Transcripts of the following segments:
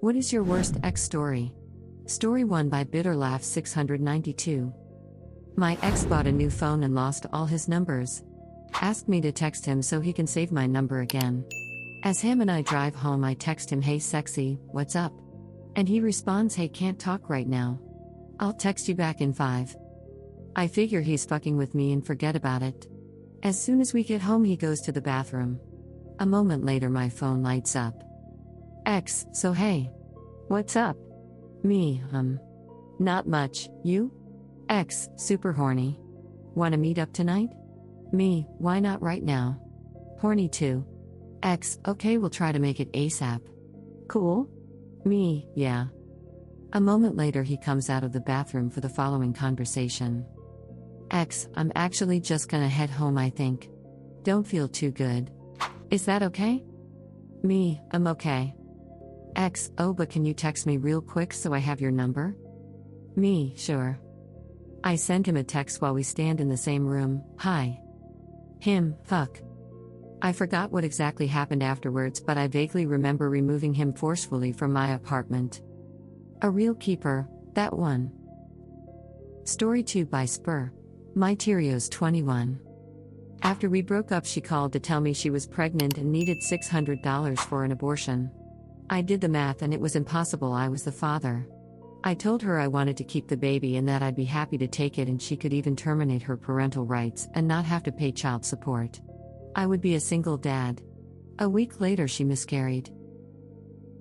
What is your worst ex story? Story 1 by Bitter Laugh 692. My ex bought a new phone and lost all his numbers. Asked me to text him so he can save my number again. As him and I drive home, I text him, "Hey sexy, what's up?" And he responds, "Hey, can't talk right now. I'll text you back in 5. I figure he's fucking with me and forget about it. As soon as we get home, he goes to the bathroom. A moment later, my phone lights up. X, so hey. What's up? Me, not much, you? X, super horny. Wanna meet up tonight? Me, why not right now? Horny too. X, okay, we'll try to make it ASAP. Cool? Me, yeah. A moment later, he comes out of the bathroom for the following conversation. X, I'm actually just gonna head home, I think. Don't feel too good. Is that okay? Me, I'm okay. X, oh, but can you text me real quick so I have your number? Me, sure. I send him a text while we stand in the same room, hi. Him, fuck. I forgot what exactly happened afterwards, but I vaguely remember removing him forcefully from my apartment. A real keeper, that one. Story 2 by Spur. My Tyrios 21. After we broke up, she called to tell me she was pregnant and needed $600 for an abortion. I did the math and it was impossible. I was the father. I told her I wanted to keep the baby and that I'd be happy to take it, and she could even terminate her parental rights and not have to pay child support. I would be a single dad. A week later, she miscarried.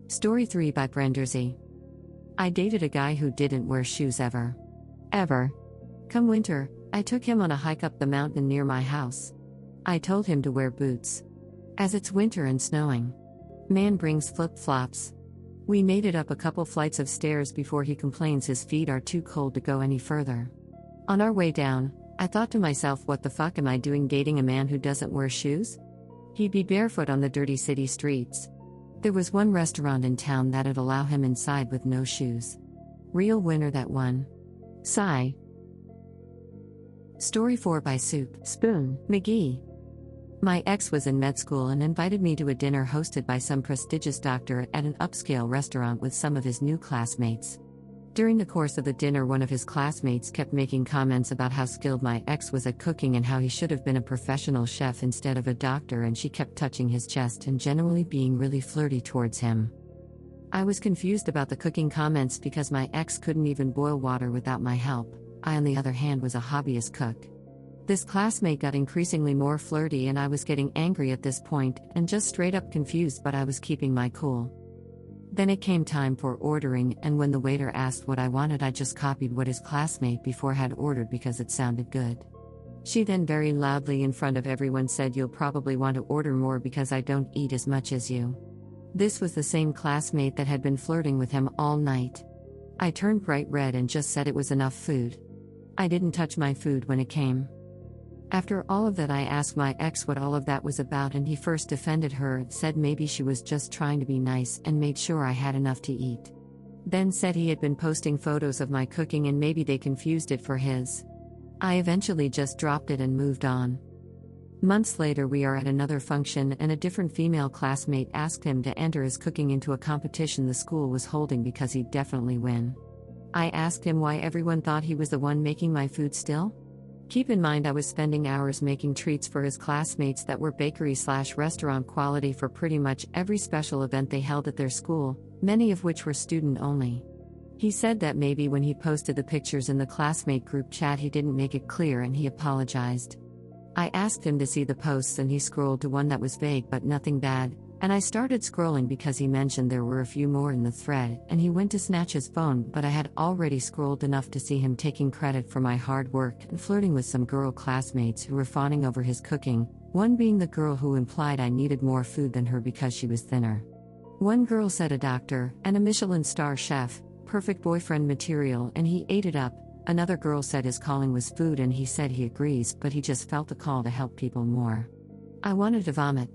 Story 3 by Brendersy. I dated a guy who didn't wear shoes ever. Ever. Come winter, I took him on a hike up the mountain near my house. I told him to wear boots, as it's winter and snowing. Man brings flip-flops. We made it up a couple flights of stairs before he complains his feet are too cold to go any further. On our way down, I thought to myself, what the fuck am I doing dating a man who doesn't wear shoes? He'd be barefoot on the dirty city streets. There was one restaurant in town that'd allow him inside with no shoes. Real winner, that one. Sigh. Story 4 by Soup Spoon McGee. My ex was in med school and invited me to a dinner hosted by some prestigious doctor at an upscale restaurant with some of his new classmates. During the course of the dinner, one of his classmates kept making comments about how skilled my ex was at cooking and how he should have been a professional chef instead of a doctor, and she kept touching his chest and generally being really flirty towards him. I was confused about the cooking comments because my ex couldn't even boil water without my help. I, on the other hand, was a hobbyist cook. This classmate got increasingly more flirty and I was getting angry at this point and just straight up confused, but I was keeping my cool. Then it came time for ordering, and when the waiter asked what I wanted, I just copied what his classmate before had ordered because it sounded good. She then very loudly in front of everyone said, "You'll probably want to order more because I don't eat as much as you." This was the same classmate that had been flirting with him all night. I turned bright red and just said it was enough food. I didn't touch my food when it came. After all of that, I asked my ex what all of that was about, and he first defended her, said maybe she was just trying to be nice and made sure I had enough to eat. Then said he had been posting photos of my cooking and maybe they confused it for his. I eventually just dropped it and moved on. Months later, we are at another function and a different female classmate asked him to enter his cooking into a competition the school was holding because he'd definitely win. I asked him why everyone thought he was the one making my food still. Keep in mind, I was spending hours making treats for his classmates that were bakery/restaurant quality for pretty much every special event they held at their school, many of which were student only. He said that maybe when he posted the pictures in the classmate group chat he didn't make it clear and he apologized. I asked him to see the posts and he scrolled to one that was vague but nothing bad, and I started scrolling because he mentioned there were a few more in the thread, and he went to snatch his phone, but I had already scrolled enough to see him taking credit for my hard work and flirting with some girl classmates who were fawning over his cooking, one being the girl who implied I needed more food than her because she was thinner. One girl said a doctor and a Michelin star chef, perfect boyfriend material, and he ate it up. Another girl said his calling was food and he said he agrees, but he just felt the call to help people more. I wanted to vomit.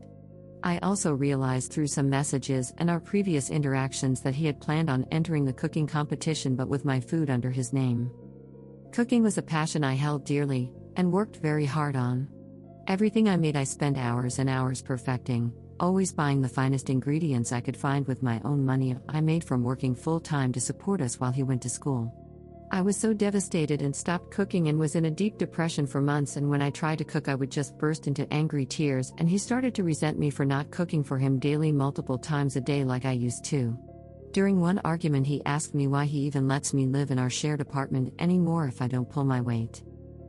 I also realized through some messages and our previous interactions that he had planned on entering the cooking competition but with my food under his name. Cooking was a passion I held dearly and worked very hard on. Everything I made I spent hours and hours perfecting, always buying the finest ingredients I could find with my own money I made from working full-time to support us while he went to school. I was so devastated and stopped cooking and was in a deep depression for months, and when I tried to cook I would just burst into angry tears, and he started to resent me for not cooking for him daily multiple times a day like I used to. During one argument he asked me why he even lets me live in our shared apartment anymore if I don't pull my weight.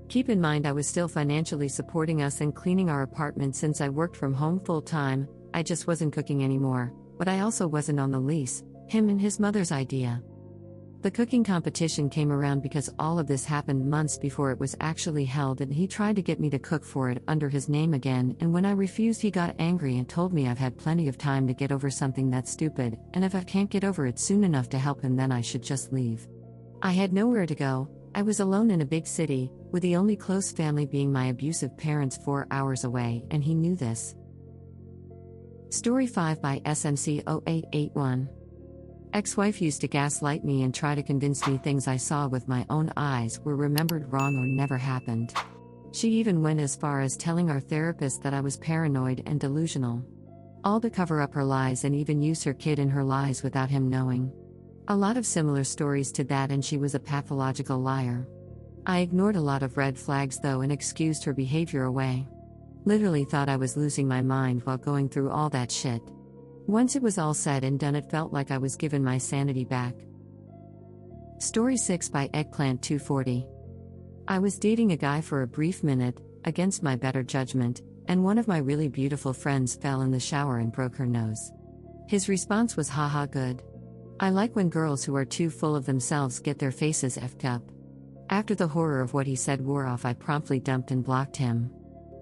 Keep in mind I was still financially supporting us and cleaning our apartment since I worked from home full-time. I just wasn't cooking anymore, but I also wasn't on the lease, him and his mother's idea. The cooking competition came around because all of this happened months before it was actually held, and he tried to get me to cook for it under his name again, and when I refused he got angry and told me I've had plenty of time to get over something that's stupid, and if I can't get over it soon enough to help him then I should just leave. I had nowhere to go. I was alone in a big city, with the only close family being my abusive parents 4 hours away, and he knew this. Story 5 by SMC0881. Ex-wife used to gaslight me and try to convince me things I saw with my own eyes were remembered wrong or never happened. She even went as far as telling our therapist that I was paranoid and delusional. All to cover up her lies and even use her kid in her lies without him knowing. A lot of similar stories to that, and she was a pathological liar. I ignored a lot of red flags though and excused her behavior away. Literally thought I was losing my mind while going through all that shit. Once it was all said and done, it felt like I was given my sanity back. Story 6 by Eggplant240. I was dating a guy for a brief minute, against my better judgment, and one of my really beautiful friends fell in the shower and broke her nose. His response was haha good. I like when girls who are too full of themselves get their faces effed up. After the horror of what he said wore off, I promptly dumped and blocked him.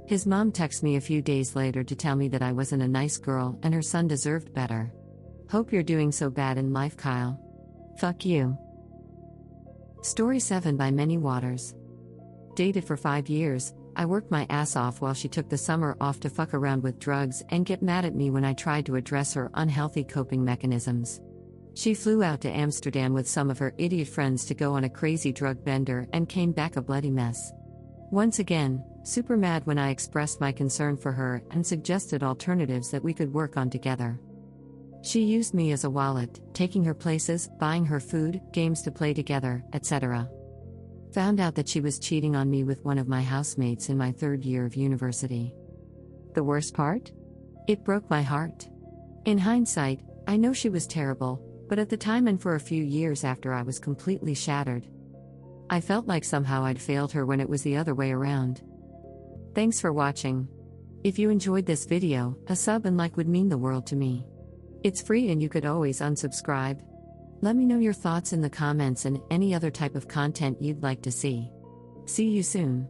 His mom texted me a few days later to tell me that I wasn't a nice girl and her son deserved better. Hope you're doing so bad in life, Kyle. Fuck you. Story 7 by Many Waters. Dated for 5 years, I worked my ass off while she took the summer off to fuck around with drugs and get mad at me when I tried to address her unhealthy coping mechanisms. She flew out to Amsterdam with some of her idiot friends to go on a crazy drug bender and came back a bloody mess. Once again, super mad when I expressed my concern for her and suggested alternatives that we could work on together. She used me as a wallet, taking her places, buying her food, games to play together, etc. Found out that she was cheating on me with one of my housemates in my 3rd year of university. The worst part? It broke my heart. In hindsight, I know she was terrible, but at the time and for a few years after I was completely shattered. I felt like somehow I'd failed her when it was the other way around. Thanks for watching. If you enjoyed this video, a sub and like would mean the world to me. It's free and you could always unsubscribe. Let me know your thoughts in the comments and any other type of content you'd like to see. See you soon.